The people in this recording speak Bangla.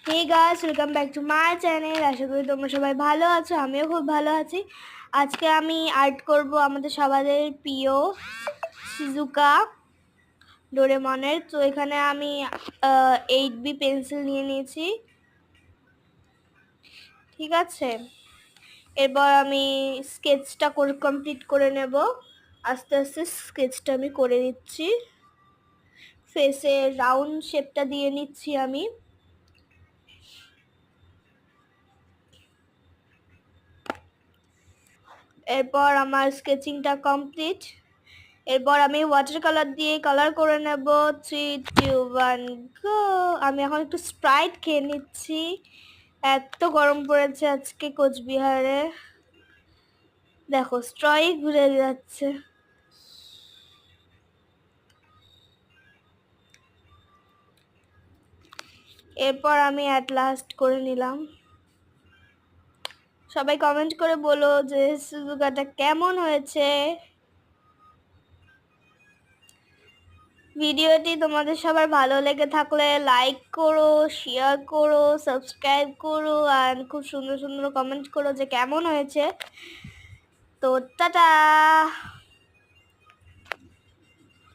Hey guys, welcome back to my channel. আশা করি তোমরা সবাই ভালো আছো, আমিও খুব ভালো আছি। আজকে আমি আর্ট করব আমাদের সবার প্রিয় শিজুকা ডোরেমনের। তো এখানে আমি 8B পেন্সিল নিয়ে নিয়েছি, ঠিক আছে। এরপর আমি স্কেচটা কমপ্লিট করে নেব। আস্তে আস্তে স্কেচটা আমি করে নিচ্ছি। ফেসের রাউন্ড শেপটা দিয়ে নিচ্ছি আমি। এরপর আমার স্কেচিংটা কমপ্লিট। এরপর আমি ওয়াটার কালার দিয়ে কালার করে নেব। 3, 2, 1 গো। আমি এখন একটু স্প্রাইট খেয়ে নিচ্ছি, এত গরম পড়েছে আজকে কোচবিহারে। দেখো স্ট্রই ঘুরে যাচ্ছে। এরপর আমি অ্যাট লাস্ট করে নিলাম। সবাই কমেন্ট করে বলো যে শিজুকাটা কেমন হয়েছে। ভিডিওটি তোমাদের সবার ভালো লেগে থাকলে লাইক করো, শেয়ার করো, সাবস্ক্রাইব করো আর খুব সুন্দর সুন্দর কমেন্ট করো যে কেমন হয়েছে। তো টাটা।